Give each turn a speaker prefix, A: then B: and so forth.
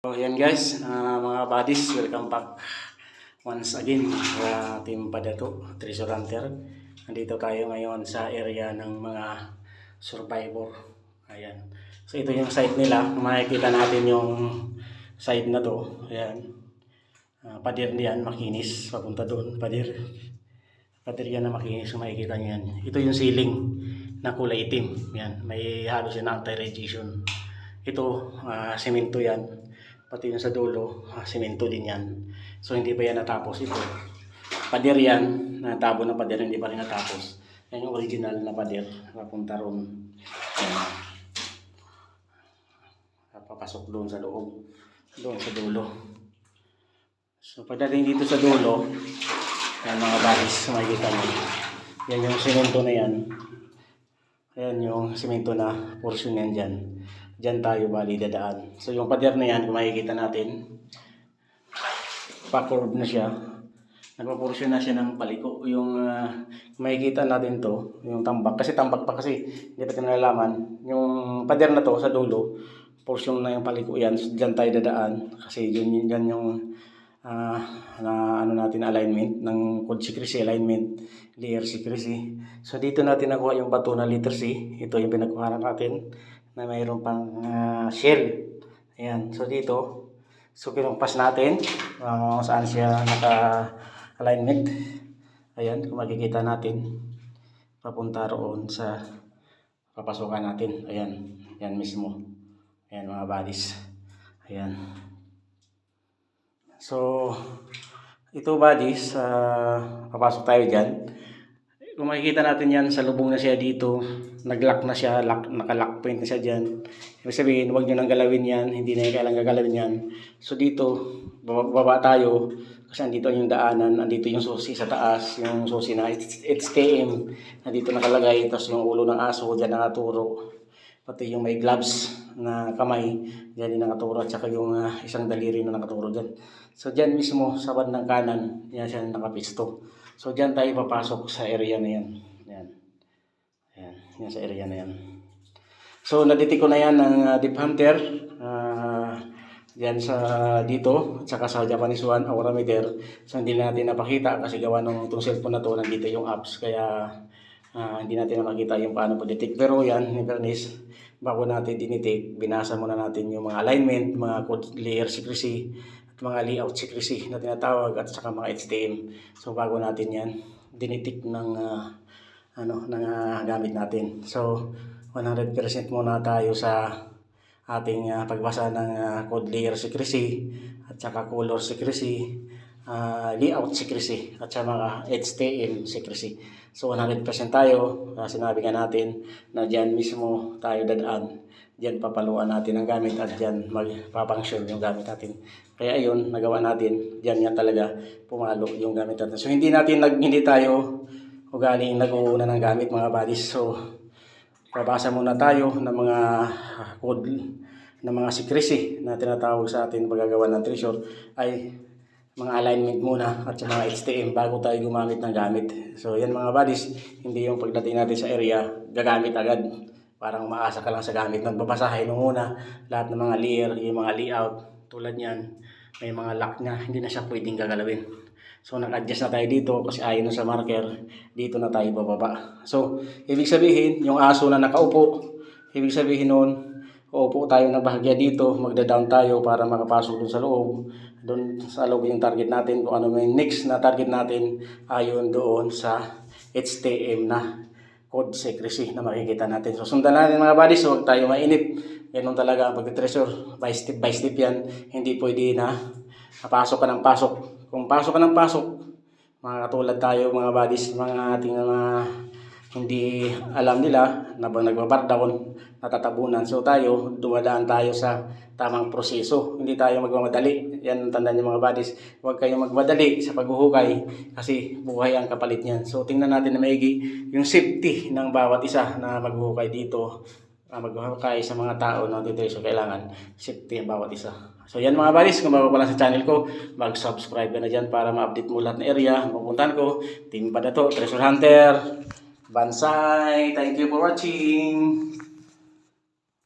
A: So yan guys, mga buddies, welcome back once again sa Team Padato, Treasure Hunter. Nandito tayo ngayon sa area ng mga survivor. Ayan. So ito yung site nila. Makikita natin yung site na to. Ayan. Pader diyan, makinis. Papunta doon, pader. Pader yan na makinis. Makikita nyo yan. Ito yung ceiling na kulay itim. Yan. May halos yan na anti-radiation. Ito, semento yan. Pati yung sa dulo, semento din yan. So hindi pa yan natapos ito. Pader yan, natabo na pader, hindi pa rin natapos. Yan yung original na pader, papunta ron. Yan. Papasok doon sa loob, doon sa dulo. So pagdating dito sa dulo, yan mga baris, makikita nyo. Yan yung semento na yan. Yan yung semento na portion yan dyan. Diyan tayo bali dadaan. So yung pader na yan, kung makikita natin, pa-curve na siya. Nagpa-portion na siya ng paliko. Yung makikita natin to, yung tambak. Kasi tambak pa kasi, hindi pa ito nalalaman. Yung pader na to sa dulo, portion na yung paliko yan. So, diyan tayo dadaan. Kasi dyan yung ano natin alignment ng code secrecy alignment, layer secrecy. So dito natin nakuha yung bato na letter C. Ito yung pinagkuhanan natin na mayroon pang shell. Ayan. So dito, so pinumpas natin saan siya naka-alignment. Ayan, kung makikita natin, papunta roon sa papasukan natin. Ayan, yan mismo. Ayan mga buddies. Ayan. So, ito buddies, papasok tayo dyan. Kung makikita natin yan, sa lubong na siya dito, nag-lock na siya, naka-lock point na siya dyan. Ibig sabihin, huwag nyo nang galawin yan, hindi na kailangan gagalawin yan. So dito, baba tayo, kasi andito yung daanan, andito yung susi sa taas, yung susi na HTM, nandito nakalagay, tapos yung ulo ng aso, dyan nakaturo. Pati yung may gloves na kamay, dyan yung nakaturo, at saka yung isang daliri na nakaturo dyan. So dyan mismo, sa bandang kanan, yan siya nakapisto. So dyan tayo papasok sa area na yan. Yan. Yan, yan sa area na yan. So nadetect ko na yan ng Deep Hunter. Yan sa dito, at saka sa Japanese One, Aura Meter. So hindi natin napakita kasi gawa ng itong cellphone na to, nandito yung apps. Kaya hindi natin makita yung paano po detect. Pero yan, in fairness, bago natin dinetect, binasa muna natin yung mga alignment, mga code layer secrecy, mga layout secrecy na tinatawag, at saka mga HTM. So bago natin yan dinitik ng gamit natin. So 100% muna tayo sa ating pagbasa ng code layer secrecy, at saka color secrecy, layout secrecy, at saka mga HTM secrecy. So 100% tayo, sinabi nga natin na dyan mismo tayo dadaan. Diyan papaluan natin ang gamit at diyan magpapangsyon yung gamit natin. Kaya ayun, nagawa natin. Diyan nga talaga pumalo yung gamit natin. So hindi tayo ugaling nag-uuna ng gamit mga buddies. So babasa muna tayo ng mga code ng mga secrecy na tinatawag sa atin paggagawa ng treasure, ay mga alignment muna at sa mga HTM bago tayo gumamit ng gamit. So yan mga buddies, hindi yung pagdating natin sa area gagamit agad. Parang maasa ka lang sa gamit. Nagbabasahin mo muna lahat ng mga layer, yung mga layout. Tulad yan, may mga lock niya, hindi na siya pwedeng gagalawin. So nag-adjust na tayo dito kasi ayon sa marker, dito na tayo bababa. So ibig sabihin, yung aso na nakaupo, ibig sabihin noon, uupo tayo na bahagya dito, magda-down tayo para makapasok dun sa loob. Doon sa loob yung target natin, kung ano may next na target natin, ayon doon sa HTM na code secrecy na makikita natin. So sundan natin mga buddies, huwag tayo mainip. Ganun talaga ang pag-treasure. By step yan. Hindi pwede na pasok ka ng pasok. Kung pasok ka ng pasok, mga katulad tayo mga buddies, mga ating hindi alam nila na nagbabardown, natatabunan. So tayo, dumadaan tayo sa tamang proseso. Hindi tayo magmamadali. Yan ang tandaan niyo mga buddies. Huwag kayong magmadali sa paghuhukay kasi buhay ang kapalit niyan. So tingnan natin na maigi yung safety ng bawat isa na maghuhukay dito. Maghuhukay sa mga tao na dito. So kailangan safety ang bawat isa. So yan mga buddies, kung bago pa lang sa channel ko, mag-subscribe ka na dyan para ma-update mo lahat na area na pupuntahan ko. Team Padato, Treasure Hunter, Bansay. Thank you for watching.